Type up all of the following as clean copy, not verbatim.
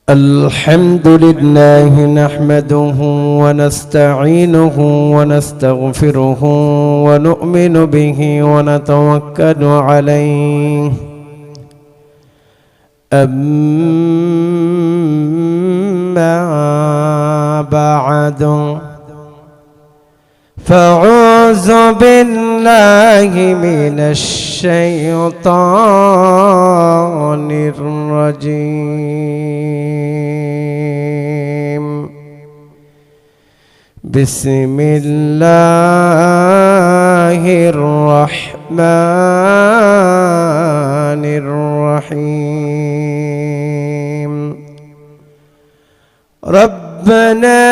الحمد لله نحمده ونستعينه ونستغفره ونؤمن به ونتوكل عليه. أما بعد فأعوذ بالله من الشيطان الرجيم. بسم الله الرحمن الرحيم. ربنا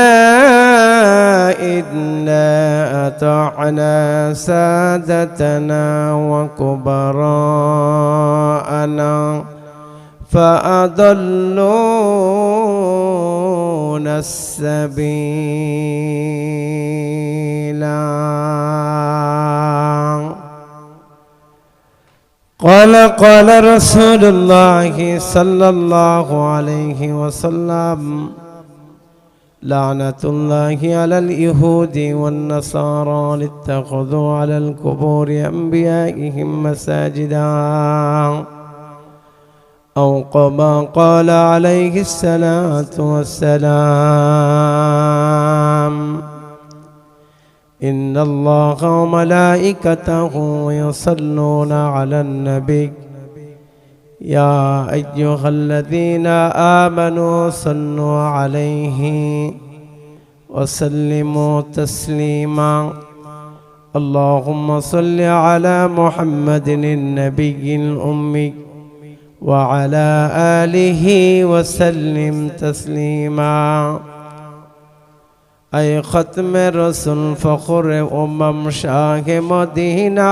إنا أطعنا سادتنا وكبراءنا فأضلونا السبيل. قال رسول الله صلى الله عليه وسلم: لعنة الله على اليهود والنصارى اتخذوا على القبور أنبيائهم مساجدا، أو كما قال عليه الصلاة والسلام. إن الله وملائكته يصلون على النبي يا أيها الذين آمنوا صلوا عليه وسلموا تسليما. اللهم صل على محمد النبي الأمي وعلى آله وسلم تسليما. أي ختم رسول فخر شاه مدینہ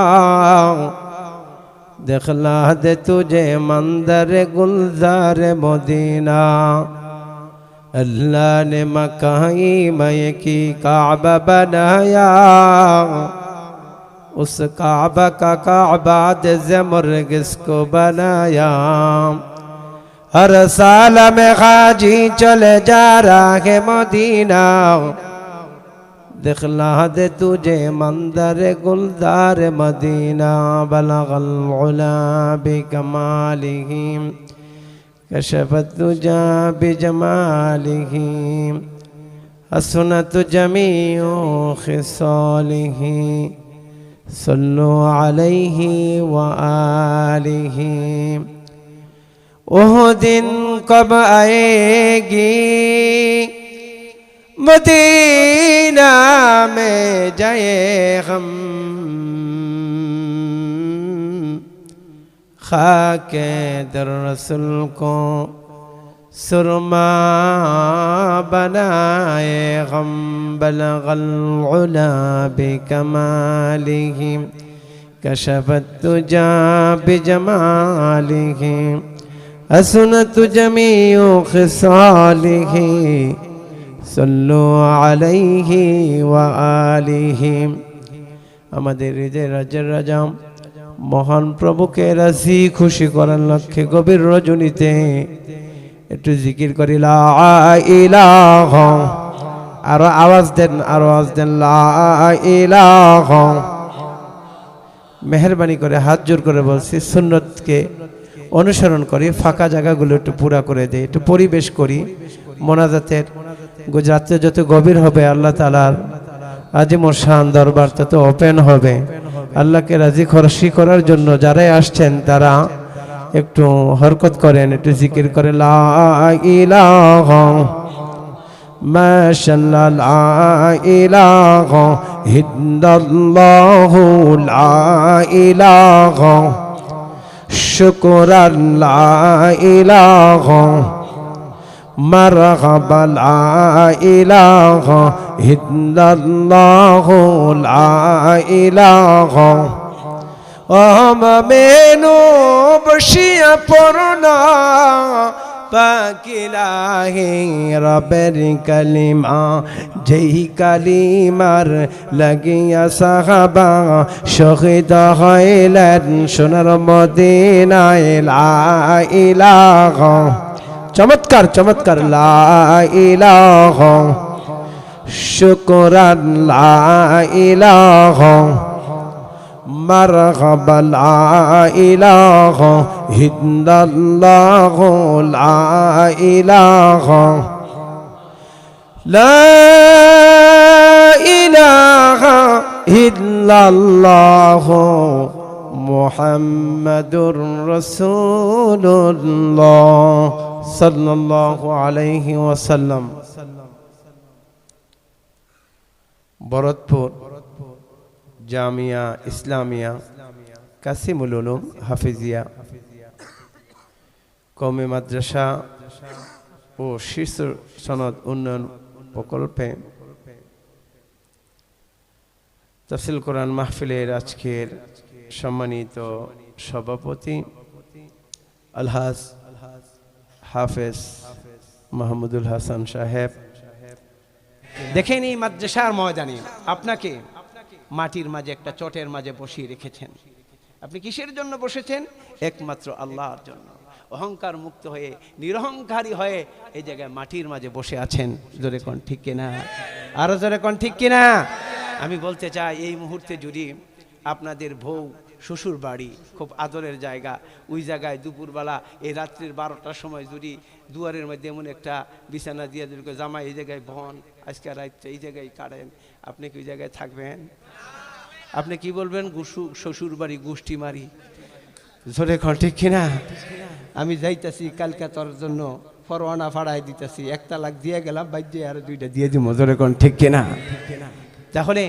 دکھلا دے تجھے منظر گلزار مدینہ. اللہ نے مکہ میں کی کعبہ بنایا، اس کعبہ کا کعبہ زمرگس کو بنایا. ہر سال میں حاجی چلے جا رہا ہے مدینہ، دکھلا دے تجھے منظر گلزار مدینہ. بلغ العلا بکمالہ کشف الدجى بجمالہ حسنت جمیع خصالہ. صلوا علیہ وآلہ. وہ دن کب آئے گی مدینہ میں جائے غم، خاک در رسول کو سرما بنائے غم. بلغ العلا بکمالہ کشف الدجى بجمالہ حسنت جمیع خصالہ. صلوا علیہ وآلہ. আমাদের হৃদয় রাজ্যের রাজা মহান প্রভুকে রাজি খুশি করার লক্ষ্যে গভীর রজনীতে একটু জিকির করি লা ইলাহা। আরো আওয়াজ দেন, আরো আওয়াজ দেন লা ইলাহা। মেহেরবানি করে হাত জোর করে বলছি, সুন্নতকে অনুসরণ করি, ফাঁকা জায়গাগুলো একটু পুরা করে দেই, একটু পরিবেশ করি। মোনাজাতের গুজরাতে যত গভীর হবে আল্লাহ তাআলার আজিম শান দরবার তত ওপেন হবে। আল্লাহকে রাজি খুশি করার জন্য যারাই আসছেন তারা একটু হরকত করেন, একটু জিকির করে লা ইলাহা মাশাআল্লাহ লা ইলাহা ইল্লাল্লাহু লা ইলাহা শুকরান লা ইলাহা মারহাবা লা ইলাহা ইল্লাল্লাহু লা ইলাহা। মেনু বসিয়া পড়না পাকিলাহি রবের কালিমা, যেই কালিমার লাগিয়া সাহাবা শহীদ হইলেন সোনার মদিনায়। লা ইলাহা চমৎকার চমৎকার লা ইলাহা শুকরান লা ইলাহা মারহাবা লা ইলাহা ইল্লাল্লাহ লা ইলাহা লা ইলাহা ইল্লাল্লাহ মুহাম্মাদুর রাসূলুল্লাহ সাল্লাল্লাহু আলাইহি ওয়াসাল্লাম। ভরতপুর জামিয়া ইসলামিয়া কাসিমুল উলুম হাফিজিয়া কওমি মাদ্রাসা ও শিশু সনদ উন্নয়ন প্রকল্পে তাফসীর কোরআন মাহফিলের আজকের সম্মানিত সভাপতি আলহাজ হাফেজ মাহমুদুল হাসান সাহেব, দেখেন এই মাদ্রাসার ময়দানে আপনাকে মাটির মাঝে একটা চটের মাঝে বসিয়ে রেখেছেন। আপনি কিসের জন্য বসেছেন? একমাত্র আল্লাহর জন্য। অহংকার মুক্ত হয়ে নিরহংকারী হয়ে এই জায়গায় মাটির মাঝে বসে আছেন। জোরে কোন ঠিক কিনা? আরো জোরে কোন ঠিক কিনা? আমি বলতে চাই এই মুহূর্তে যদি আপনাদের বউ শ্বশুর বাড়ি খুব আদরের জায়গা, ওই জায়গায় দুপুরবেলা এই রাত্রির 12টার সময় যদি দুয়ারের মধ্যে এমন একটা বিছানা দিয়ে যদি জামাই এই জায়গায় বহন আজকে রাত্রে এই জায়গায় কাটেন, আপনি কি ওই জায়গায় থাকবেন? আপনি কি বলবেন? শ্বশুর বাড়ি গোষ্ঠী মারি। জোরে কোন ঠিক কিনা? আমি যাইতাছি কালকে তোর জন্য ফরওয়ানা ফাড়াই দিতেছি, 1 তালাক দিয়ে গেলাম, বাইরে আর 2টা দিয়ে দিব। জোরে কোন ঠিক কিনা? তাহলে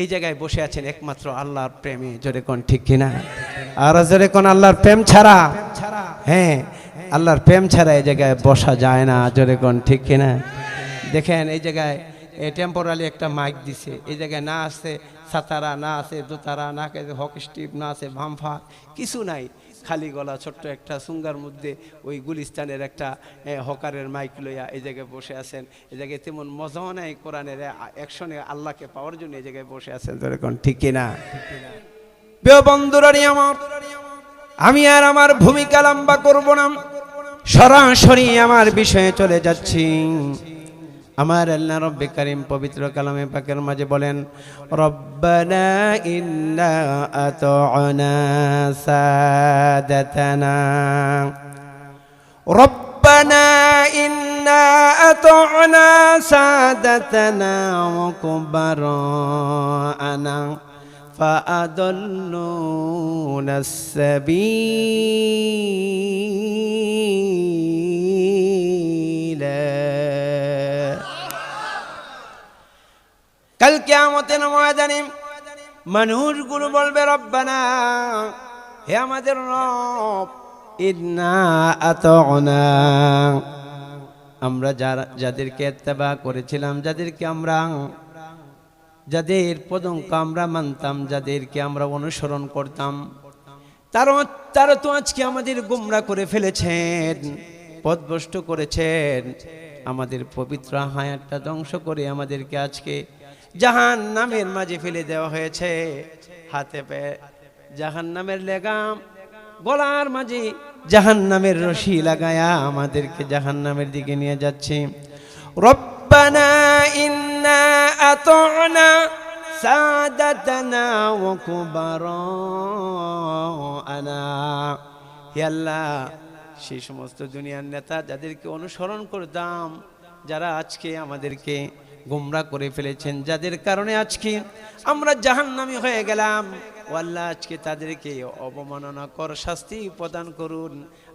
এই জায়গায় বসে আছেন একমাত্র আল্লাহর প্রেমে। জোরে কোন ঠিক কিনা? আর জোরে কোন আল্লাহর প্রেম ছাড়া? হ্যাঁ, আল্লাহর প্রেম ছাড়া এই জায়গায় বসা যায় না। জোরে কোন ঠিক কিনা? দেখেন এই জায়গায় টেম্পোরারি একটা মাইক দিছে, এই জায়গায় না আছে সাতারা, না আছে দোতারা, না আছে হক স্টিপ, না আছে ভামফা, কিছু নাই, খালি গলা ছোট্ট একটা সুঙ্গার মধ্যে ওই গুলিস্তানের একটা হকারের মাইক লইয়া এই জায়গায় বসে আছেন। এই জায়গায় তেমন মজাও নাই, কোরআনের অ্যাকশনে আল্লাহকে পাওয়ার জন্য এই জায়গায় বসে আছেন। ধরে কোন ঠিক কিনা? প্রিয় বন্ধুরা, আমি আর আমার ভূমিকা লম্বা করব না, সরাসরি আমার বিষয়ে চলে যাচ্ছি। আমার আল্লাহ রব্বে কারীম পবিত্র কালামে পাকের মাঝে বলেন, রব্বানা ইন্না আতা'না সাদাতানা, রব্বানা ইন্না আতা'না সাদাতানা ওয়া কুবারা'না ফাআদাল্লুনা আস-সাবিলা। কাল কিয়ামতের ময়দানে মানুষগুলো বলবে, রব্বানা, হে আমাদের রব, ইন্না আতা'না, আমরা যাদেরকে ইত্তেবা করেছিলাম, যাদের পদঙ্ক আমরা মানতাম, যাদেরকে আমরা অনুসরণ করতাম, তারা তো আজকে আমাদের গোমরা করে ফেলেছেন, পথভ্রষ্ট করেছেন, আমাদের পবিত্র হায়াতটা ধ্বংস করে আমাদেরকে আজকে জাহান্নামের মাঝে ফেলে দেওয়া হয়েছে। হাতে পায়ে জাহান্নামের লেগাম, গলার মাঝে জাহান্নামের রশি লাগায়া আমাদেরকে জাহান্নামের দিকে নিয়ে যাচ্ছে। রব্বানা ইন্না আতা'না সাদাতানা ওয়া কুবারা'না, হে আল্লাহ, সেই সমস্ত দুনিয়ার নেতা যাদেরকে অনুসরণ করতাম, যারা আজকে আমাদেরকে গোমরাহ করে ফেলেছেন, যাদের কারণে আজকে আমরা জাহান্নামী হয়ে গেলাম, ও আল্লাহ, আজকে তাদেরকে অবমাননা কর শাস্তি প্রদান করুন।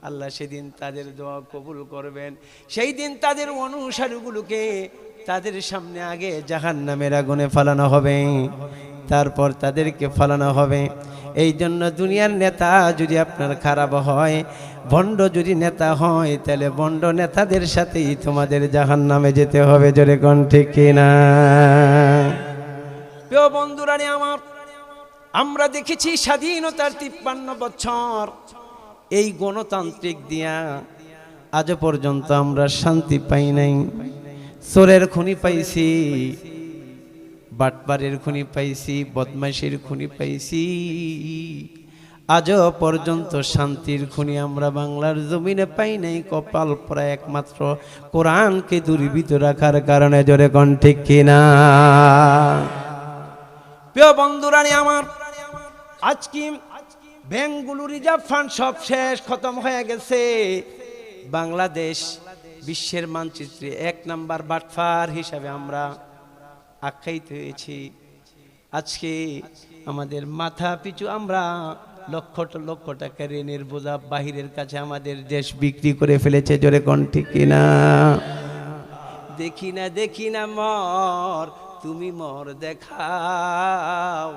আল্লাহ সেদিন তাদের দোয়া কবুল করবেন। সেই দিন তাদের অনুসারীগুলোকে তাদের সামনে আগে জাহান্নামের আগুনে ফালানো হবে, তারপর তাদেরকে ফালানো হবে। এই জন্য দুনিয়ার নেতা যদি আপনার খারাপ হয়, ভণ্ড যদি নেতা হয়, তাহলে ভণ্ড নেতাদের সাথেই তোমাদের জাহান্নামে যেতে হবে। জোরে কোন ঠিক কিনা? প্রিয় বন্ধুরা, আমরা দেখেছি স্বাধীনতার 53 বছর এই গণতান্ত্রিক দিয়া আজ পর্যন্ত আমরা শান্তি পাই নাই। চোরের খুনি পাইছি, বাটপারের খুনি পাইছি, বদমাইশের খুনি পাইছি, আজও পর্যন্ত শান্তির খুনি আমরা বাংলার জমিনে পাই নাই। কপাল পরা একমাত্র কোরআনকে দুর্বৃত্ত রাখার কারণে। জোরে কোন ঠিক কিনা? প্রিয় বন্ধুরা আমার, আজকে ব্যাংকগুলো রিজার্ভ ফান্ড সব শেষ, খতম হয়ে গেছে। বাংলাদেশ বিশ্বের মানচিত্রে 1 নাম্বার বাটফার হিসাবে আমরা আখ্যায়িত হয়েছি। আজকে আমাদের মাথা পিছু আমরা লক্ষ লক্ষ টাকা ঋণের বোঝা বাহিরের কাছে আমাদের দেশ বিক্রি করে ফেলেছে। জোরে কোন ঠিক কিনা? দেখি না মর, তুমি মর দেখাও।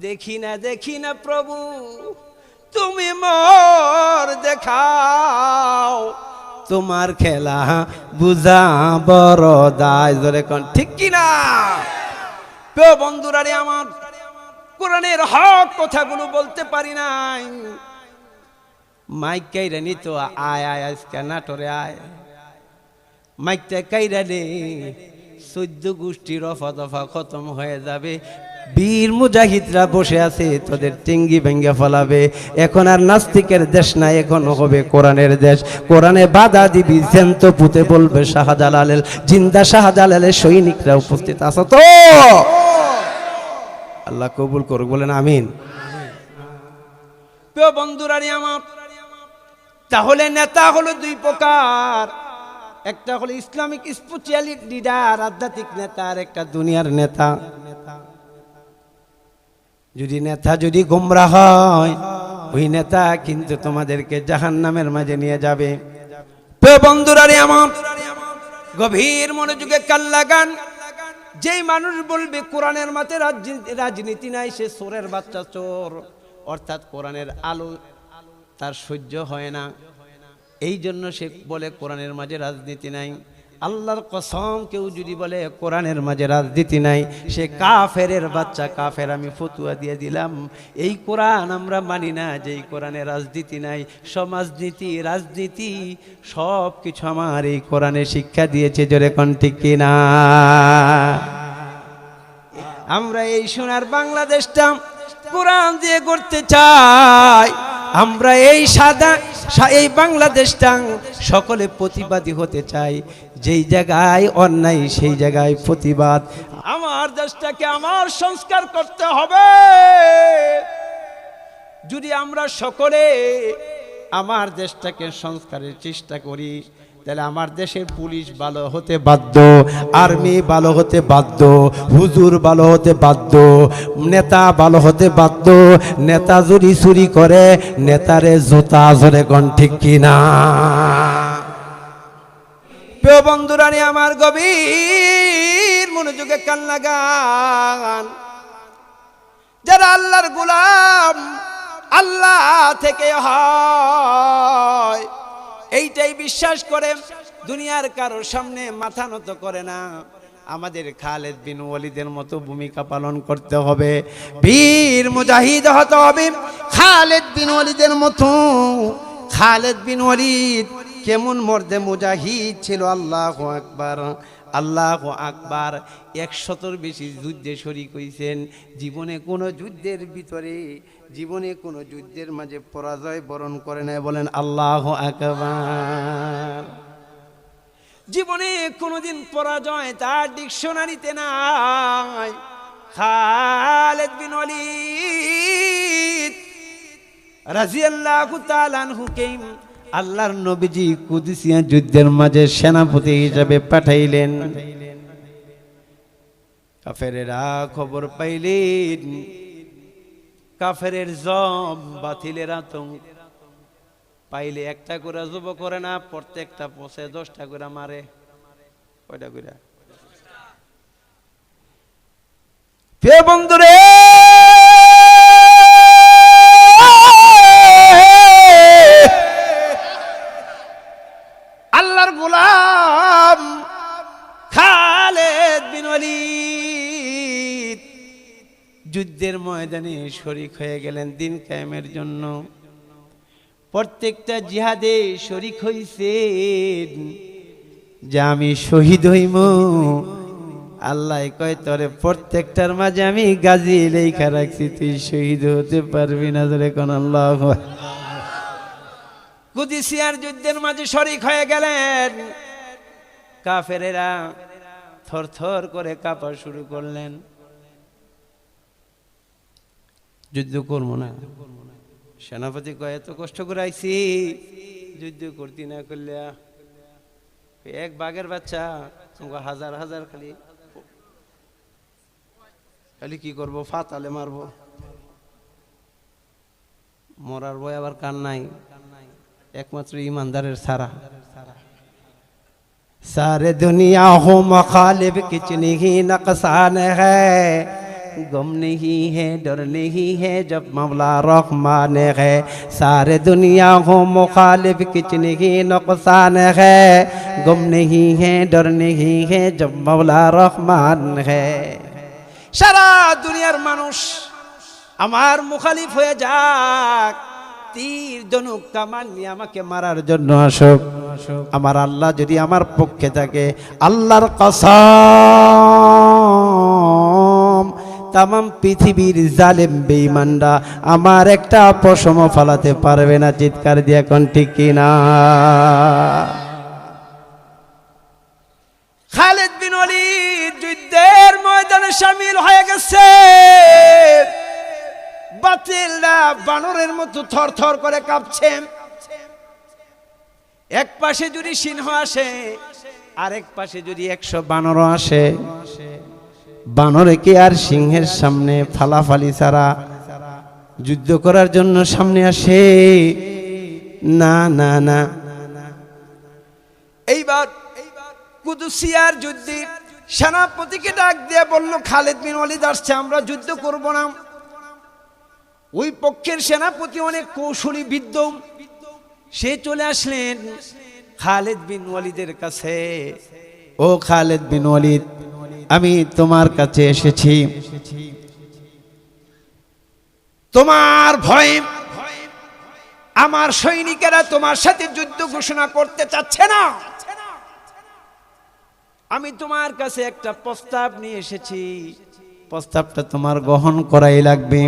দেখি না প্রভু, তুমি মর দেখাও। তোমার খেলা বুঝা বড় দায়। জোরে কোন ঠিক কিনা? প্রিয় বন্ধুরা আমার, কোরআনের হক কথাগুলো বলতে পারি নাই। মাইক কাইরা নিত, আয় আজকে নাটোরে আয়। মাইকটা কাইরা নে, 14 গোষ্ঠী রফা দফা খতম হয়ে যাবে। বীর মুজাহিদরা বসে আছে, তোদের টিঙ্গি ভেঙ্গে ফলাবে। এখন আর নাস্তিকের দেশ নাই, এখন হবে কোরআনের দেশ। কোরআনে বাধা দিবি, জ্যান্ত পুঁতে বলবে শাহজালালের। জিন্দা শাহজালালের সৈনিকরা উপস্থিত আছে তো? আল্লাহ কবুল করুক, বলেন আমিন। প্রিয় বন্ধুরা আমার, তাহলে নেতা হলো 2 প্রকার। একটা হলো ইসলামিক স্পিরিচুয়ালিটি লিডার, আধ্যাত্মিক নেতা, আর একটা দুনিয়ার নেতা। যদি নেতা গোমরাহ হয়, ওই নেতা কিন্তু তোমাদেরকে জাহান্নামের মাঝে নিয়ে যাবে। প্রিয় বন্ধুরা আমার, গভীর মনোযোগে কান লাগান। যেই মানুষ বলবে কোরআনের মাঝে রাজনীতি নাই, সে চোরের বাচ্চা চোর। অর্থাৎ কোরআনের আলো তার সহ্য হয় না, এই জন্য সে বলে কোরআনের মাঝে রাজনীতি নাই। আল্লাহর কসম, কেউ যদি বলে কোরআনের মাঝে রাজনীতি নাই, সে কাফেরের বাচ্চা, কাফের। আমি ফতুয়া দিয়ে দিলাম, এই কোরআন আমরা মানি না, যেই কোরআনে রাজনীতি নাই। সমাজনীতি, রাজনীতি সব কিছু আমার এই কোরআনে শিক্ষা দিয়েছে। জোরে কোন ঠিক কিনা? আমরা এই সোনার বাংলাদেশটা কোরআন দিয়ে করতে চাই। আমরা এই বাংলাদেশটা সকলে প্রতিবাদী হতে চাই। যেই জায়গায় অন্যায় সেই জায়গায় প্রতিবাদ। আমার দেশটাকে আমার সংস্কার করতে হবে। যদি আমরা সকলে আমার দেশটাকে সংস্কারের চেষ্টা করি, তাহলে আমার দেশের পুলিশ ভালো হতে বাধ্য, আর্মি ভালো হতে বাধ্য, হুজুর ভালো হতে বাধ্য, নেতা ভালো হতে বাধ্য। নেতা যদি চুরি করে, নেতারে জুতা জোরে কোন ঠিক কিনা? প্রিয় বন্ধুরা আমার, গভীর মনোযোগে কান লাগান। যারা আল্লাহর গোলাম, আল্লাহ থেকে হয়, এইটাই বিশ্বাস করে, দুনিয়ার কারোর সামনে মাথা নত করে না। আমাদের খালেদ বিন ওয়ালিদের মতো ভূমিকা পালন করতে হবে, বীর মুজাহিদ হতে হবে খালেদ বিন ওয়ালিদের মতো। খালেদ বিন ওয়ালিদ কেমন মর্দে মুজাহিদ ছিল! আল্লাহু আকবার, আল্লাহু আকবার। 100-র বেশি যুদ্ধে শরীক হয়েছেন। জীবনে কোনো যুদ্ধের মাঝে পরাজয় বরণ করে নাই। বলেন আল্লাহু আকবার। জীবনে কোনোদিন পরাজয় তার ডিকশনারিতে নাই। খালেদ বিন ওয়ালিদ রাদিয়াল্লাহু তাআলা আনহুকে আল্লাহর নবীজি কুদসিয়া যুদ্ধের মাঝে সেনাপতি হিসেবে পাঠাইলেন। কাফেরেরা খবর পাইলেন, কাফেরের জম বাতিলের আতঙ্ক পাইলে একটা করে যুব করে না, প্রত্যেকটা পথে 10টা করে মারে। কয়টা করে? প্রিয় বন্ধুরে, আল্লাহর গোলাম খালেদ বিন ওয়ালিদ যুদ্ধের ময়দানে শরীক হয়ে গেলেন দিন কায়েমের জন্য। প্রত্যেকটা জিহাদে শরীক হইছেন যে আমি শহীদ হইম, আল্লাহ কয় তোরে প্রত্যেকটার মাঝে আমি গাজী লেখা রাখছি, তুই শহীদ হতে পারবি না। ধরে কোন আল্লাহ। কুদিসিয়ার যুদ্ধের মাঝে শরীক হয়ে গেলেন। কাফেরেরা থরথর করে কাঁপা শুরু করলেন, যুদ্ধ করবো না। সেনাপতি কয় এত কষ্ট করে আইছি, যুদ্ধ করতে না করলে এক বাঘের বাচ্চা হাজার হাজার খালি খালি কি করবো, ফাতালে মারবো, মরার বই আবার কান নাই, একমাত্র ইমানদারের সারা। सारे दुनिया हो मुखालिफ किच नहीं नकसान है, गम नहीं है डर नहीं है जब मौला रहमान है। सारे दुनिया हो मुखालिफ किच नहीं नुकसान है, गम नहीं है डर नहीं है जब मौला रहमान है। सारा दुनियार मानुष আমার মুখালিফ হয়ে যাক, তীর ধনুক কামান নিয়ে আমাকে মারার জন্য আসুক, আমার আল্লাহ যদি আমার পক্ষে থাকে, আল্লাহর কসম তামাম পৃথিবীর জালেম বেঈমানরা আমার একটা পশম ফালাতে পারবে না। চিৎকার দিয়ে কোন ঠিক কিনা? খালিদ বিন ওয়ালিদ যুদ্ধের ময়দানে শামিল হয়ে গেছে। বাতিলরা বানরের মতো থরথর করে কাঁপছে। এক পাশে যদি সিংহ আসে, আরেক পাশে যদি 100 বানর আসে, বানরে কি আর সিংহের সামনে ফালাফালি ছাড়া যুদ্ধ করার জন্য সামনে আসে? না না না। এইবার কুদুসিয়ার যুদ্ধে সেনাপতিকে ডাক দিয়ে বলল, খালিদ বিন ওয়ালিদ আসছে, আমরা যুদ্ধ করব না। ওই পক্ষের সেনাপতি অনেক কৌশলী বিদ্য, সে চলে আসলেন খালিদ বিন ওয়ালিদের কাছে। ও খালিদ বিন ওয়ালিদ, আমি তোমার কাছে এসেছি, তোমার ভয়ে আমার সৈনিকেরা তোমার সাথে যুদ্ধ ঘোষণা করতে চাচ্ছে না। আমি তোমার কাছে একটা প্রস্তাব নিয়ে এসেছি, প্রস্তাবটা তোমার গ্রহণ করাই লাগবে।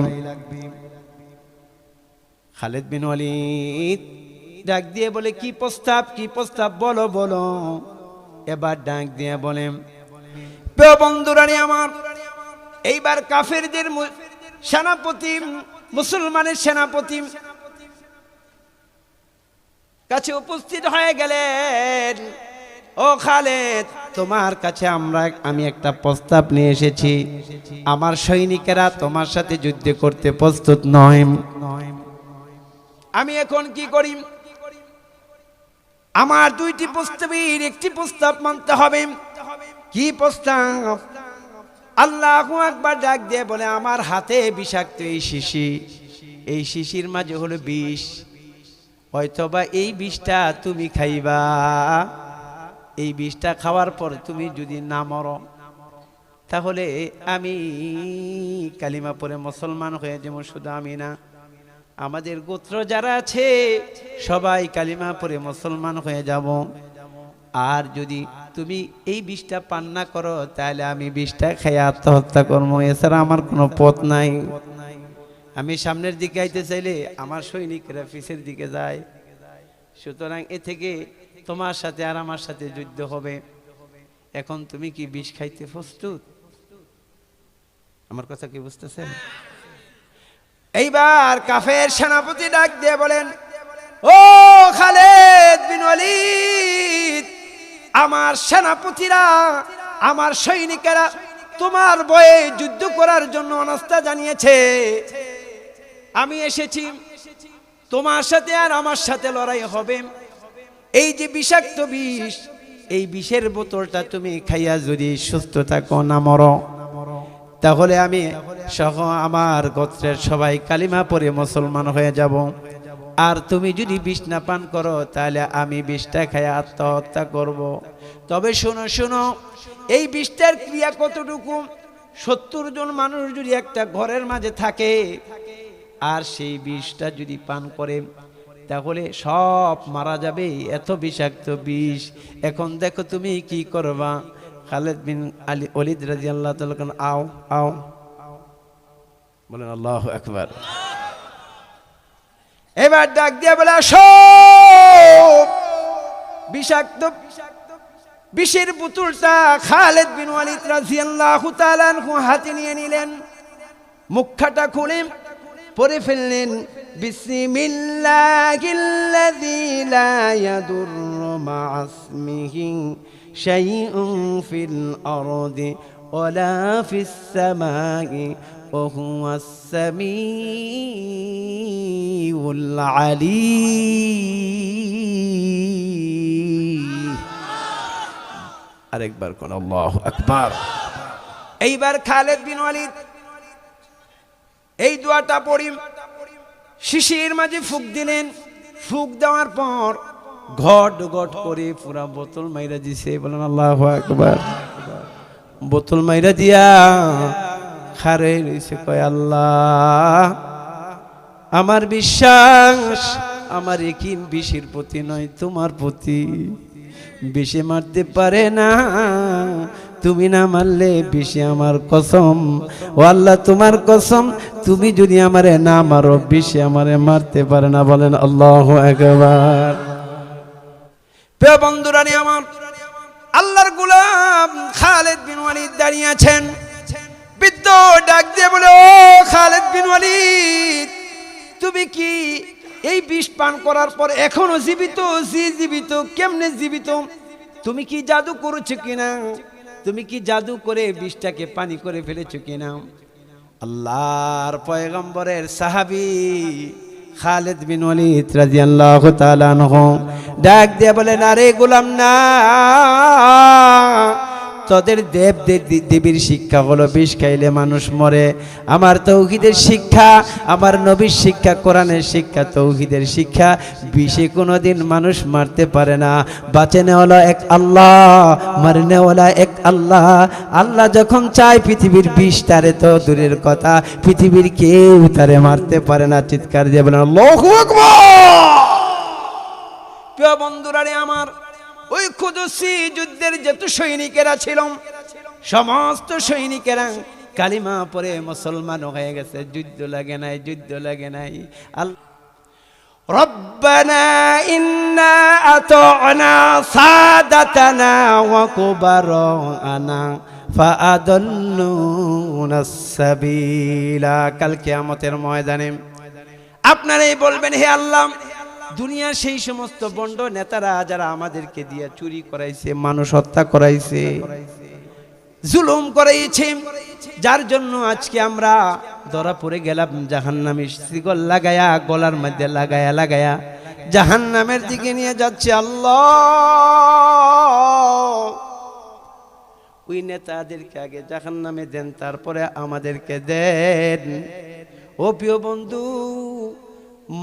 খালিদ বিন ওয়ালিদ ডাক দিয়ে বলে, কি প্রস্তাব, কি প্রস্তাব, বলো বলো। এবার ডাক দিয়ে বলে, প্রিয় বন্ধুরানি আমার, এইবার কাফেরদের সেনাপতি, মুসলমানের সেনাপতি কাছে উপস্থিত হয়ে গেলেন। ও খালিদ, তোমার কাছে আমি একটা প্রস্তাব নিয়ে এসেছি। আমার সৈনিকেরা তোমার সাথে যুদ্ধ করতে প্রস্তুত নয়। আমি এখন কি করি? আমার দুইটি প্রস্তাবের একটি প্রস্তাব মানতে হবে। কি প্রস্তাব? আল্লাহু আকবার ডাক দিয়ে বলে, আমার হাতে বিষাক্ত এই শিশি, এই শিশির মাঝে হলো বিষ, হয়তোবা এই বিষটা তুমি খাইবা। এই বিষটা খাওয়ার পর তুমি যদি না মরো, তাহলে আমি কালিমা পড়ে মুসলমান হয়ে যাবো। শুধু আমি না, আমাদের গোত্র যারা আছে সবাই কালিমা পড়ে মুসলমান হয়ে যাব। আর যদি তুমি এই বিষটা পান না করো, তাহলে আমি বিষটা খেয়ে আত্মহত্যা করবো, এছাড়া আমার কোনো পথ নাই। আমি সামনের দিকে আইতে চাইলে আমার সৈনিকরা পিছের দিকে যায়। সুতরাং এ থেকে তোমার সাথে আর আমার সাথে যুদ্ধ হবে। এখন তুমি কি বিষ খাইতে প্রস্তুত? আমার কথা কি বুঝতেছেন? এইবার কাফের সেনাপতি ডাক দিয়ে বলেন, ও খালিদ বিন ওয়ালিদ, আমার সেনাপতিরা, আমার সৈনিকেরা তোমার ভয়ে যুদ্ধ করার জন্য অনাস্থা জানিয়েছে। আমি এসেছি, তোমার সাথে আর আমার সাথে লড়াই হবে। এই যে বিষাক্ত বিষ, এই বিষের বোতলটা তুমি খাইয়া যদি সুস্থ থাকো, না মরো, তাহলে আমি সহ আমার গোত্রের সবাই কালিমা পড়ে মুসলমান হয়ে যাব। আর তুমি যদি বিষ না পান করো, তাহলে আমি বিষটা খাইয়া আত্মহত্যা করব। তবে শোনো শোনো, এই বিষটার ক্রিয়া কতটুকু? 70 জন মানুষ যদি একটা ঘরের মাঝে থাকে, আর সেই বিষটা যদি পান করে, তাহলে সব মারা যাবে। এত বিষাক্ত বিষ। এখন দেখো তুমি কি করবা? খালেদ বিন ওয়ালিদ রাদিয়াল্লাহু তাআলা বলেন আও আও, বলেন আল্লাহু আকবার। এবার ডাক দিয়ে বলে আসো। বিষাক্ত বিষের বোতলটা খালেদ বিন ওয়ালিদ রাদিয়াল্লাহু তাআলা হাতে নিয়ে নিলেন, মুখটা খুলে পড়ে ফেললেন বিসমিল্লাহিল্লাযী লা ইয়াদুররু মা'a ইসমিহি শাইউন ফিল আরদি ওয়ালা ফিস সামাই ওয়া হুয়াস সামিউল আলীম। আরেকবার কোন আল্লাহু আকবার। এইবার খালেদ বিন ওয়ালিদ এই দোয়াটা পড়ি শিশির মাঝে ফুঁক দিলেন। ফুঁক দেওয়ার পর ঘট ঘট করে পুরা বোতল মাইরা দিছে, বলেন আল্লাহু আকবার। বোতল মাইরা দিয়া খারে রইছে, কয় আল্লাহ আমার বিশ্বাস, আমার ইয়াকিন বিষের প্রতি নয় তোমার প্রতি। বিষে মারতে পারে না, তুমি না মারলে বিষে আমার কসম। ও আল্লাহ তোমার কসম, তুমি যদি আমারে না মারো বিষে আমারে মারতে পারে না, বলেন আল্লাহু আকবার। প্রিয় বন্ধুরা আমার, আল্লাহর গোলাম খালেদ বিন ওয়ালিদ দাঁড়িয়ে আছেন। বৃদ্ধ ডাক দিয়ে বলে ও খালেদ বিন ওয়ালিদ, তুমি কি এই বিষ পান করার পর এখনো জীবিত? জীবিত কেমনে জীবিত? তুমি কি জাদু করেছো কিনা? তুমি কি জাদু করে বিষটাকে পানি করে ফেলেছো কিনা? আল্লাহর পয়গম্বরের সাহাবী খালেদ বিন ওয়ালিদ রাদিয়াল্লাহু তাআলা আনহু ডাক দিয়ে বলেন, আরে গোলাম না, তোদের দেব দেবীর শিক্ষা হলো বিষ খাইলে মানুষ মরে। আমার তৌহিদের শিক্ষা, আমার নবীর শিক্ষা, কোরআনের শিক্ষা, তৌহিদের শিক্ষা, বিষে কোনোদিন মানুষ মারতে পারে না। বাঁচানো হলো এক আল্লাহ, মারনে ওয়ালা এক আল্লাহ। আল্লাহ যখন চায় পৃথিবীর বিষ তারে তো দূরের কথা, পৃথিবীর কেউ তারে মারতে পারে না। চিৎকার দিয়ে বলেন আল্লাহু আকবার। প্রিয় বন্ধুরা আমার, ওই কুদসি যুদ্ধের যত সৈনিকেরা ছিল সমস্ত সৈনিকেরা কালিমা পড়ে মুসলমান হয়ে গেছে। যুদ্ধ লাগে নাই, যুদ্ধ লাগে নাই। রব্বানা ইন্না আতা'না সাদাতানা ওয়া কুবারানা ফাআদাল্লুনাস সাবিলা। কাল কিয়ামতের ময়দানে আপনারাই বলবেন, হে আল্লাহ, দুনিয়ার সেই সমস্ত বন্ড নেতারা যারা আমাদেরকে দিয়ে চুরি করাইছে, মানুষ হত্যা করাইছে, জুলুম করাইছে, যার জন্য আজকে আমরা ধরা পড়ে গেলাম জাহান্নামী শিকল লাগায়া, গলার মধ্যে লাগায়া লাগায়া জাহান্নামের দিকে নিয়ে যাচ্ছে। আল্লাহ ওই নেতাদেরকে আগে জাহান্নামে দেন, তারপরে আমাদেরকে দেন। ও প্রিয় বন্ধু,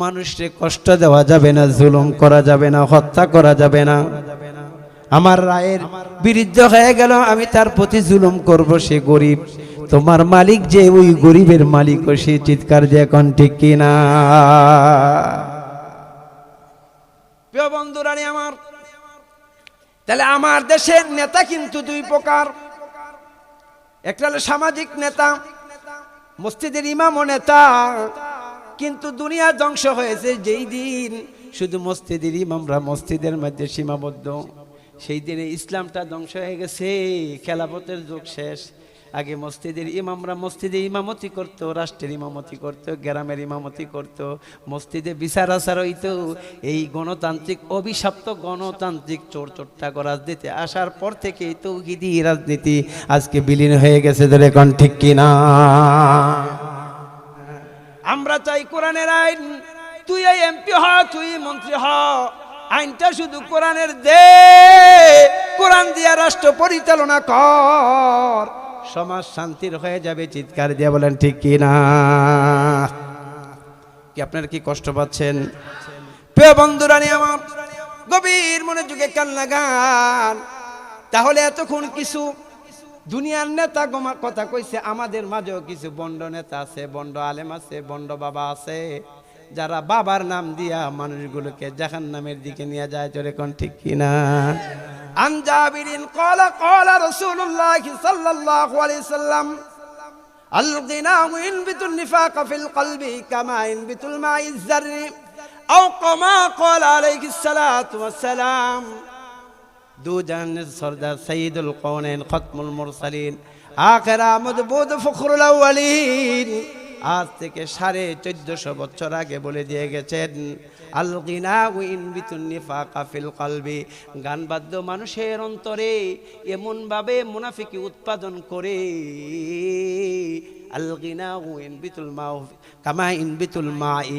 মানুষকে কষ্ট দেওয়া যাবে না, জুলুম করা যাবে না, হত্যা করা যাবে না। আমার রায়ের বিরুদ্ধে হয়ে গেল, আমি তার প্রতি জুলুম করব। সে গরিব, তোমার মালিক যে ওই গরিবের মালিক, সে চিৎকার দিয়ে এখন ঠিক কিনা? প্রিয় বন্ধুরা আমার, তাহলে আমার দেশের নেতা কিন্তু দুই প্রকার। একটা হলো সামাজিক নেতা, মসজিদের ইমাম ও নেতা। কিন্তু দুনিয়া ধ্বংস হয়েছে যেই দিন শুধু মসজিদের ইমামরা মসজিদের মধ্যে সীমাবদ্ধ, সেই দিনে ইসলামটা ধ্বংস হয়ে গেছে। খেলাফতের যুগ শেষ। আগে মসজিদের ইমামরা মসজিদে ইমামতি করত, রাষ্ট্রের ইমামতি করত, গ্রামের ইমামতি করত, মসজিদে বিচার আচার হইত। এই গণতান্ত্রিক অভিশপ্ত গণতান্ত্রিক চোরচোট্টা রাজনীতি আসার পর থেকে তৌহিদি রাজনীতি আজকে বিলীন হয়ে গেছে। ধরে কোন ঠিক কিনা? আমরা চাই কোরআনের আইন, তুই এই এমপি হ, তুই মন্ত্রী হ, আইনটা শুধু কোরআনের দে, কোরআন দিয়া রাষ্ট্র পরিচালনা কর, সমাজ শান্তির হয়ে যাবে। চিৎকার দিয়ে বলেন ঠিক কিনা? কি আপনারা কি কষ্ট পাচ্ছেন? প্রিয় বন্ধুরা আমার, গভীর মনোযোগে কান লাগান। তাহলে এতক্ষণ কিছু দুনিয়ার নেতা গোমা কথা কইছে, আমাদের মাঝেও কিছু বন্ড নেতা আছে, বন্ড আলেম আছে, বন্ড বাবা আছে, যারা বাবার নাম দিয়া মানুষগুলোকে জাহান্নামের দিকে নিয়ে যায়। জোরে কোন ঠিক কিনা? عن جابر قال قال رسول الله صلى الله عليه وسلم الغناء ينبت النفاق في القلب كما ينبت الماء الزر أو كما قال عليه الصلاة والسلام دو جهان سردار سيد القونين ختم المرسلين آخر مدبود فخر الأولين আজ থেকে 1450 বছর আগে বলে দিয়ে গেছেন আল গিনাউ ইনবিতুন নিফাকা ফিল কলবি, গান বাদ্য মানুষের অন্তরে এমন ভাবে মুনাফিকি উৎপাদন করে। আল গিনাউ ইনবিতুল মাউ কামা ইনবিতুল মাই,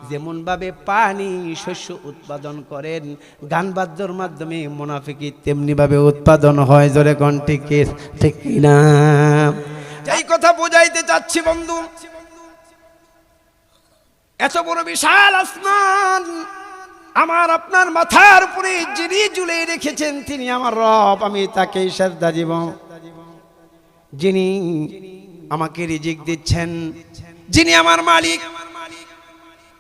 যেমন ভাবে পানি শস্য উৎপাদন করেন গান বাদ্যর মাধ্যমে মুনাফিকি তেমনি ভাবে উৎপাদন হয়। জোরে কোন ঠিক না? এই কথা বোঝাইতে চাচ্ছি বন্ধু, এত বড় বিশাল আসমান আমার আপনার মাথার উপরে যিনি ঝুলিয়ে রেখেছেন তিনি আমার রব, আমি তাকে সেজদা দিব। যিনি আমাকে রিজিক দিচ্ছেন, যিনি আমার মালিক।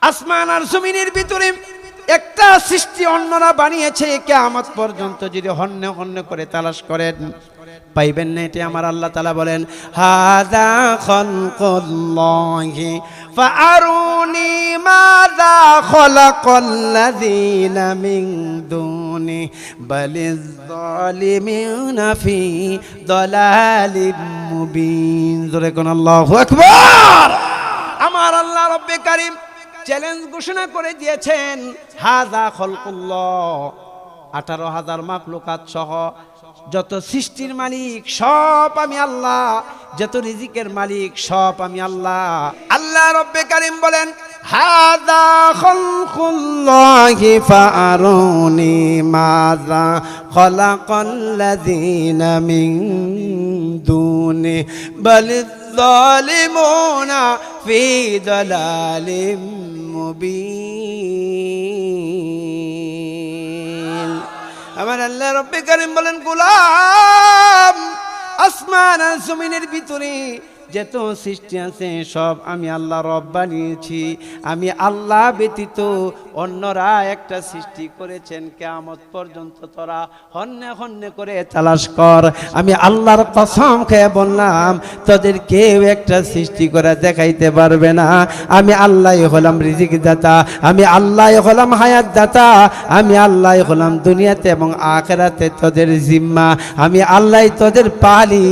আসমান আর জমিনের ভিতরে একটা সৃষ্টি অন্যরা বানিয়েছে, কিয়ামত পর্যন্ত যদি হন্যে হন্যে করে তালাশ করেন পাইবেন না। এটি আমার আল্লাহ তাআলা বলেন হাযা খালকুল্লাহি ফাআরুনি মাযা খালাকাল্লাযীনা মিন দুনি বালিয যালিমিনা ফি দালালিম মুবিন। জোরে কোন আল্লাহু আকবার। আমার আল্লাহ রব্বে কারীম চ্যালেঞ্জ ঘোষণা করে দিয়েছেন হাযা খালকুল্লাহ, 18,000 মাখলুকাত সহ যত সৃষ্টির মালিক সব আমি আল্লাহ, যত রিজিকের মালিক সব আমি আল্লাহ। আল্লাহ রব্বে কারীম বলেন হাযা খালকুল্লাহি ফাআরুনি মাযা খালাকাল্লাযীনা মিন দুনি বালিয যালিমুনা ফি দালালিম মুবিন। আমার আল্লাহ রব্বে কারীম বলেন গোলাম, আসমান আর জমিনের ভিতরে যত সৃষ্টি আছে সব আমি আল্লাহ রব বানিয়েছি। আমি আল্লাহ ব্যতীত অন্যরা একটা সৃষ্টি করেছেন, কিয়ামত পর্যন্ত তোরা হন্যে হন্যে করে তালাশ কর। আমি আল্লাহর কসম খেয়ে বললাম তোদের কেউ একটা সৃষ্টি করে দেখাইতে পারবে না। আমি আল্লাহই হলাম রিজিক দাতা, আমি আল্লাহই হলাম হায়াত দাতা, আমি আল্লাহই হলাম দুনিয়াতে এবং আখিরাতে তোদের জিম্মা, আমি আল্লাহই তোদের পালি,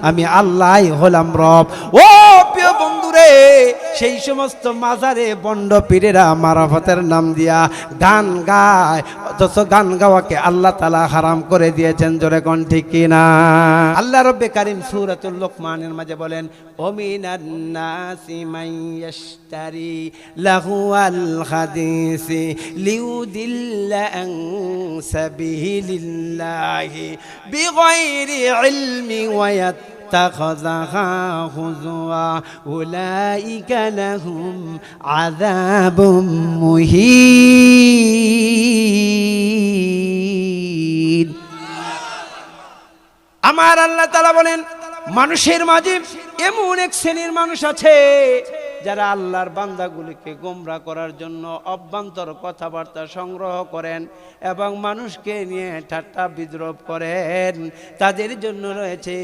আমি আল্লাহই হলাম রব। ও প্রিয় বন্ধুরে, সেই সমস্ত মাজারে বন্ড পীরেরা মারাফতের নাম দিয়া গান গায়, অথচ গান গাওয়াকে আল্লাহ তাআলা হারাম করে দিয়েছেন। জোরে কোন ঠিক কিনা? আল্লাহ রব্বে কারীম সূরাতুল লুকমানের মাঝে বলেন ও মিনান নাসি মান ইয়াশতারি লাহুয়াল হাদিসি লিউদিল্লা আন সাবিলিল্লাহি বিগাইরি ইলমি ওয়া اتخذها هزوا أولئك لهم عذاب مهين। আমার আল্লাহ তাআলা বলেন মানুষের মাঝে এমন এক শ্রেণীর মানুষ আছে যারা আল্লাহর বান্দাগুলিকে গোমরা করার জন্য অভ্যন্তর কথাবার্তা সংগ্রহ করেন এবং মানুষকে নিয়ে ঠাট্টা বিদ্রুপ করেন। তাদের জন্য রয়েছে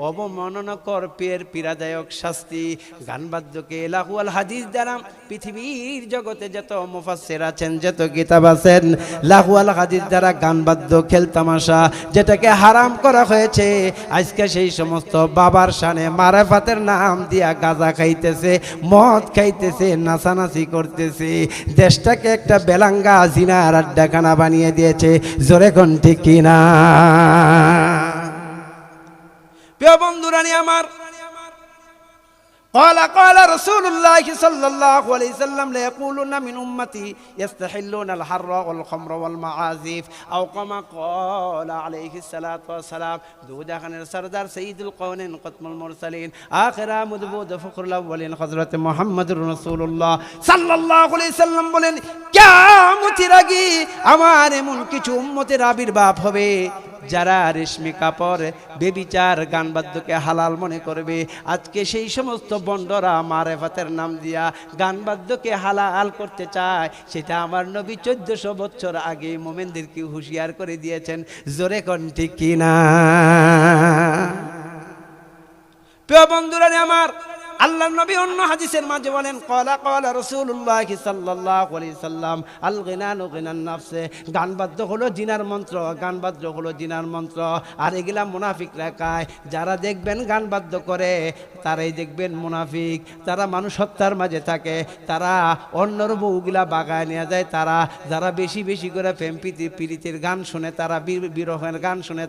অবমাননাকর পীড়াদায়ক শাস্তি। গানবাদ্যকে লাহুয়াল হাদিস দ্বারা পৃথিবীর জগতে যত মুফাসসির আছেন, যত কিতাব আছেন, লাহুয়াল হাদিস দ্বারা গানবাদ্য খেলতামাশা যেটাকে হারাম করা হয়েছে। আজকে সেই সমস্ত বাবার শানে মারাফাতের নাম দিয়া গাঁজা খাইতেছে, মদ খাইতেছে, নাচানাচি করতেছে, দেশটাকে একটা বেলাঙ্গা জিনার আড্ডাখানা বানিয়ে দিয়েছে। জোরে কোন ঠিক কিনা? প্রিয় বন্ধুরানি আমার, قال رسول الله صلى الله عليه وسلم ليقولون من أمتي يستحلون الحر والخمر والمعازف أو كما قال عليه الصلاة والسلام دو جهان السردار سيد القونين ختم المرسلين آخر مدبود فخر الأولين حضرت محمد رسول الله صلى الله عليه وسلم বলেন কিয়ামতের আগে আমার এমন কিছু উম্মতের আবির্ভাব হবে যারা রেশমি কাপড় বেবিচার গান বাদ্যকে হালাল মনে করবে, আজকে সেই সমস্ত বন্ডরা মারেফাতের নাম দিয়া গান বাদ্যকে হালাল করতে চায়। সেটা আমার নবী 1400 বছর আগে মোমেনদেরকে হুঁশিয়ার করে দিয়েছেন। জোরে কোন ঠিক কিনা? প্রিয় বন্ধুরা আমার, আল্লাহর নবী অন্য হাদিসের মাঝে বলেন, ক্বালা ক্বালা রাসূলুল্লাহ সাল্লাল্লাহু আলাইহি সাল্লাম, আল গিনানু গিনান নাফসে, গান বাদ্য হলো জিনার মন্ত্র, গান বাদ্য হলো জিনার মন্ত্র। আর এগুলা মুনাফিকরা গায়। যারা দেখবেন গান বাদ্য করে তারাই দেখবেন মুনাফিক। তারা মানুষ হত্যার মাঝে থাকে, তারা অন্যর বউগুলা বাগায় নিয়ে যায়। তারা যারা বেশি বেশি করে প্রেম প্রীতির গান শুনে, তারা বিরহের গান শুনে,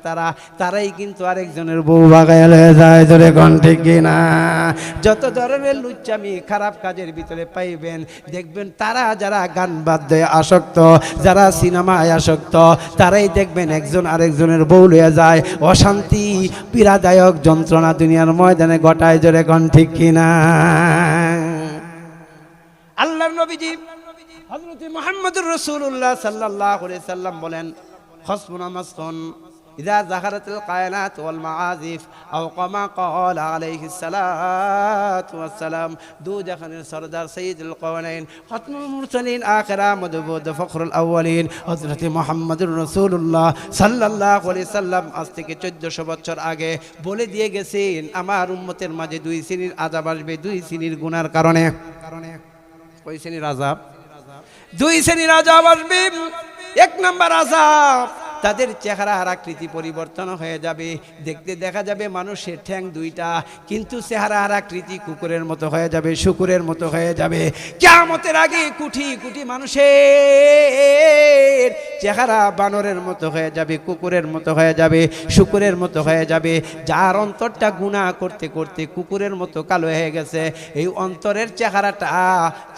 তারাই কিন্তু আরেকজনের বউ বাগায় লয়ে যায়। ধরে কোন ঠিক কিনা? যত ধরনের লুচ্চামি খারাপ কাজের ভিতরে পাইবেন, দেখবেন তারা যারা গান বাদ্যে আসক্ত, যারা সিনেমায় আসক্ত, তারাই দেখবেন একজন আরেকজনের বউ লইয়া যায়। অশান্তি পীড়াদায়ক যন্ত্রণা দুনিয়ার ময়দানে ঘটায়। জোরে কোন ঠিক কিনা? আল্লাহর নবীজি হযরত মুহাম্মদুর রাসূলুল্লাহ সাল্লাল্লাহু আলাইহি সাল্লাম বলেন, খসবুনা মাসকুন ইযা যাহারাতিল কায়নাত ওয়াল মাআজিফ আও কামা ক্বালা আলাইহিস সালাতু ওয়াস সালাম। দু জাহানের সরদার সাইয়্যিদুল কাওনাইন খাতমুল মুরসালিন আখিরা মদবুদ ফখরুল আউয়ালিন হযরত মুহাম্মদুর রাসূলুল্লাহ সাল্লাল্লাহু আলাইহি সাল্লাম আজ থেকে 1400 বছর আগে বলে দিয়ে গেছেন, আমার উম্মতের মাঝে দুই শ্রেণীর আযাব আসবে, দুই শ্রেণীর গুনার কারণে। কয় শ্রেণীর আযাব? দুই শ্রেণীর আযাব আসবে। এক নাম্বার আযাব, তাদের চেহারার আকৃতি পরিবর্তন হয়ে যাবে। দেখতে দেখা যাবে মানুষের ঠ্যাং দুইটা, কিন্তু চেহারার আকৃতি কুকুরের মতো হয়ে যাবে, শুকুরের মতো হয়ে যাবে। কিয়ামতের আগে কোটি কোটি মানুষের চেহারা বানরের মতো হয়ে যাবে, কুকুরের মতো হয়ে যাবে, শুকুরের মতো হয়ে যাবে। যার অন্তরটা গুনাহ করতে করতে কুকুরের মতো কালো হয়ে গেছে, এই অন্তরের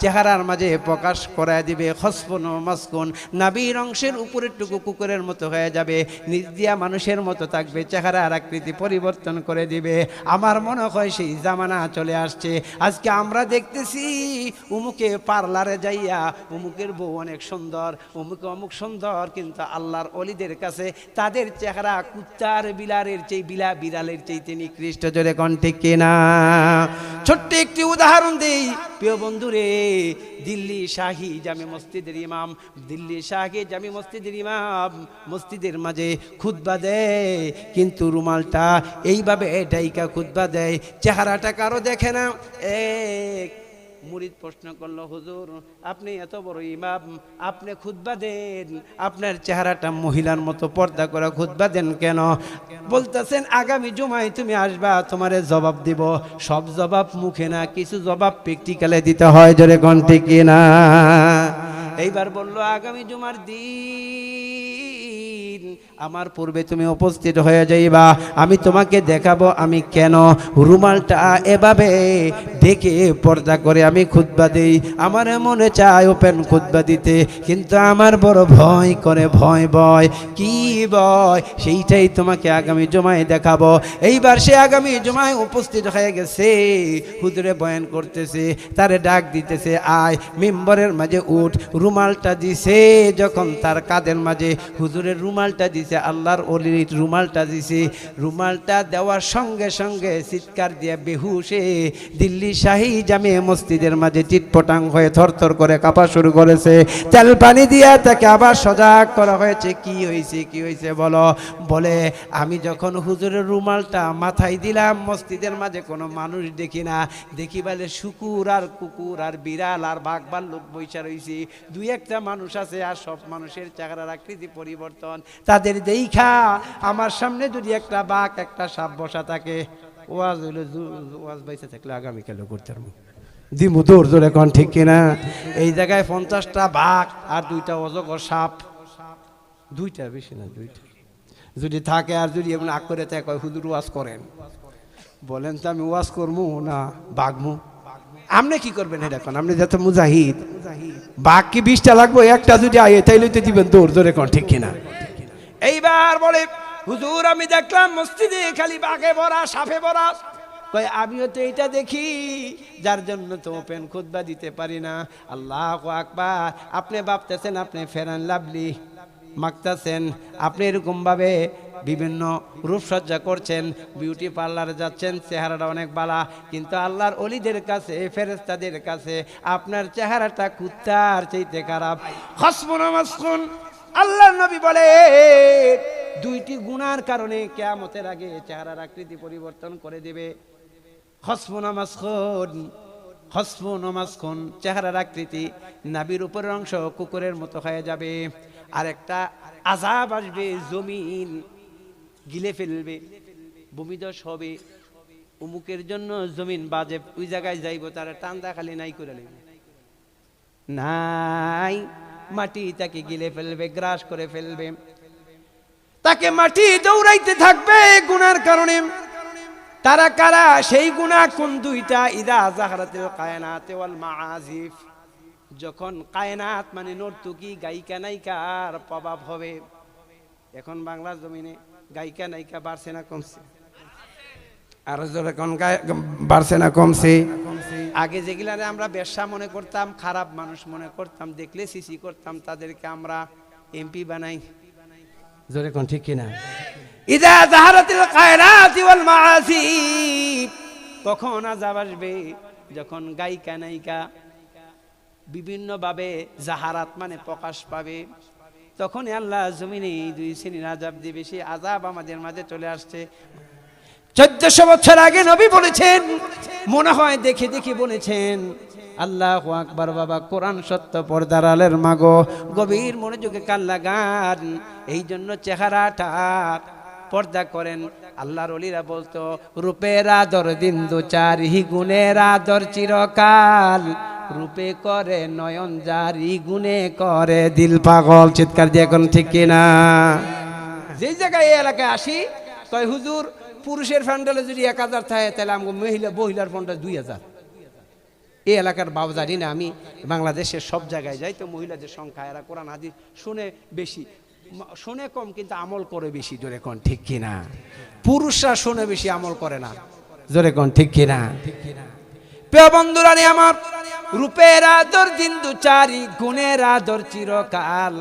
চেহারার মাঝে প্রকাশ করায় দিবে। খসফুন মাসকুন, নাভির অংশের উপরের টুকু কুকুরের মতো হয়ে যাবে, নিজ দিয়া মানুষের মতো থাকবে, চেহারার আকৃতি পরিবর্তন করে দিবে। আমার মনে হয় সেই জামানা চলে আসছে। আজকে আমরা দেখতেছি উমুকে পার্লারে যাইয়া উমুকের বউ অনেক সুন্দর, উমুকে অমুক সুন্দর, কিন্তু আল্লাহর ওলিদের কাছে তাদের চেহারা কুত্তার বিলারের চেয়ে বিড়ালের চাইতে নিকৃষ্ট। জোরে কোন ঠিক কিনা? ছোট্ট একটি উদাহরণ দেই প্রিয় বন্ধুরে। দিল্লি শাহী জামে মসজিদের ইমাম, দিল্লি শাহী জামে মসজিদের ইমাম মসজিদের মাঝে খুতবা দেয়, কিন্তু রুমালটা এইভাবে ডাইকা খুতবা দেয়, চেহারাটা কারো দেখে না। এক মুরিদ প্রশ্ন করলো, হুজুর আপনি এত বড় ইমাম, আপনি খুতবা দেন, আপনার চেহারাটা মহিলার মতো পর্দা করে খুতবা দেন কেন? বলতেছেন, আগামী জুমায় তুমি আসবা, তোমারে জবাব দিব। সব জবাব মুখে না, কিছু জবাব প্র্যাকটিক্যালে দিতে হয়। জোরে কোন ঠিক কিনা? এইবার বললো, আগামী জুমার দিন আমার পূর্বে তুমি উপস্থিত হয়ে যাইবা, আমি তোমাকে দেখাবো আমি কেন রুমালটা এভাবে ঢেকে পর্দা করে আমি খুতবা দেই। আমার মনে চায় ওপেন খুতবা দিতে, কিন্তু আমার বড় ভয় করে। ভয় কি ভয়? সেইটাই তোমাকে আগামী জুমায় দেখাবো। এইবার সে আগামী জুমায় উপস্থিত হয়ে গেছে, হুজুরে বয়ান করতেছে, তারে ডাক দিতেছে, আয় মিম্বরের মাঝে উঠ। রুমালটা দিছে যখন তার কাঁধের মাঝে, হুজুরের রুমালটা দিছে, আল্লাহর ওলির রুমালটা দিছে। রুমালটা দেওয়ার সঙ্গে সঙ্গে চিৎকার দিয়ে বেহুশে দিল্লি শাহী জামে মসজিদের মাঝে চিটপটাং হয়ে থরথর করে কাঁপা শুরু করেছে। তেল পানি দিয়ে তাকে আবার সজাগ করা হয়েছে। কি হয়েছে বলো? বলে, আমি যখন হুজুরের রুমালটা মাথায় দিলাম, মসজিদের মাঝে কোনো মানুষ দেখি না, দেখি বলে শুকুর আর কুকুর আর বিড়াল আর বাঘ ভাল্লুক বৈশা রয়েছে, দুই একটা মানুষ আছে, আর সব মানুষের চেহারার আকৃতি পরিবর্তন। তাদের দেখা আমার সামনে যদি একটা বাঘ একটা সাপ বসা থাকে, ওয়াজ হইলো, ওয়াজ বাইসে থাকলে আগামীকালও করতে পারবো, দিমু দৌড় জোরে কোন ঠিক কিনা? এই জায়গায় 50টা বাঘ আর 2টা অজগর সাপ, 2টা বেশি না, 2টা যদি থাকে, আর যদি এমন আগ করে থাকে, হুজুর ওয়াজ করেন, বলেন তো আমি ওয়াজ করবো না বাঘমু? আপনি কি করবেন এটা এখন? আপনি যত মুজাহিদ, বাঘ কি 20টা লাগবে? একটা যদি আয়ে তাইলে তো দিবেন দৌড় জোরে কোন ঠিক কিনা? এইবার বলে, হুজুর আমি দেখলাম মসজিদে খালি বাঘে ভরা, সাপে ভরা। কই আমিও তো এইটা দেখি, যার জন্য তো ওপেন খুতবা দিতে পারি না। আল্লাহু আকবার। আপনি ভাবতেছেন আপনি ফেরান লাভলি মাগতাছেন, আপনি এরকম ভাবে বিভিন্ন রূপসজ্জা করছেন, বিউটি পার্লারে যাচ্ছেন, চেহারাটা অনেক বালা, কিন্তু আল্লাহর অলিদের কাছে, ফেরেশতাদের কাছে আপনার চেহারাটা কুত্তার চাইতে খারাপ। হসবুন মাসকুন, আল্লাহর নবী বলে দুইটি গুনার কারণে কিয়ামতের আগে চেহারার আকৃতি পরিবর্তন করে দিবে। হসবুন মাসকুন, হসবুন মাসকুন, চেহারার আকৃতি, নাভির উপরের অংশ কুকুরের মতো হয়ে যাবে। আর একটা আযাব আসবে, জমিন গিলে ফেলবে, ভূমিধস হবে। উমুকের জন্য জমিন বাজে, ওই জায়গায় যাইব, তারা টান্দা খালি নাই করে নেবে, নাই, মাটি তাকে গিলে ফেলবে, গ্রাস করে ফেলবে, তাকে মাটি দৌড়াইতে থাকবে গুনার কারণে। তারা কারা? সেই গুনাহ কোন দুইটা? ইদা জাহরাতিল কায়নাত ওয়াল মাআজিফ, যখন কায়নাত মানে নর্তকী গায়িকা নায়িকার প্রভাব হবে। এখন বাংলার জমিনে গায়িকা নায়িকা বাড়ছে না কমছে? আর যখন বাড়ছে না কমছে? আগে যেগুলারে আমরা বেশ্যা মনে করতাম, খারাপ মানুষ মনে করতাম, দেখলে সিসি করতাম, তাদেরকে আমরা এমপি বানাই। জোরে কোন ঠিক কিনা? ইদা জাহারাতিল কায়নাত ওয়াল মাআসিব, কখন আযাব আসবে? যখন গায়িকা নায়িকা বিভিন্ন ভাবে জাহারাত মানে প্রকাশ পাবে, তখনই আল্লাহ জমিনে দুই শ্রেণীর আযাব দিবে। সেই আযাব আমাদের মাঝে চলে আসছে। 1400 বছর আগে নবী বলেছেন, মনে হয় দেখে দেখে বলেছেন। আল্লাহু আকবার। বাবা, কোরআন সত্য, পর্দার আলের মাগো, গভীর মনোযোগে কান লাগান। এই জন্য চেহারাটা পর্দা করেন। আল্লাহর ওলিরা বলতো, রূপের আদর দিন দুচারি, গুণের আদর চিরকাল, রূপে করে নয়ন জারি, গুণে করে দিল পাগল। চিৎকার দিয়ে এখন ঠিক কিনা? যেই জায়গায় এই এলাকায় আসি, কয় হুজুর পুরুষের প্যান্ডেলে যদি 1000 থাকে, তাহলে আমি মহিলার প্যান্ডেল 2000। এই এলাকার বাবু জানি না, আমি বাংলাদেশের সব জায়গায় যাই, তো মহিলাদের সংখ্যা, এরা কোরআন হাদিস শুনে বেশি, শুনে কম কিন্তু আমল করে বেশি। জোরে কোন ঠিক কিনা? পুরুষরা শুনে বেশি, আমল করে না। জোরে কোন ঠিক কিনা? প্রিয় বন্ধুরা আমার, রূপের আদর দিন দুচারি, গুণের আদর চিরকাল,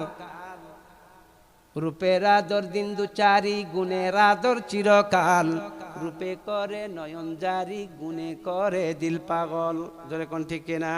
রূপের আদর দিন দুচারি, গুণের আদর চিরকাল, রূপে করে নয়ন জারি, গুণে করে দিল পাগল। জোরে কোন ঠিক কিনা?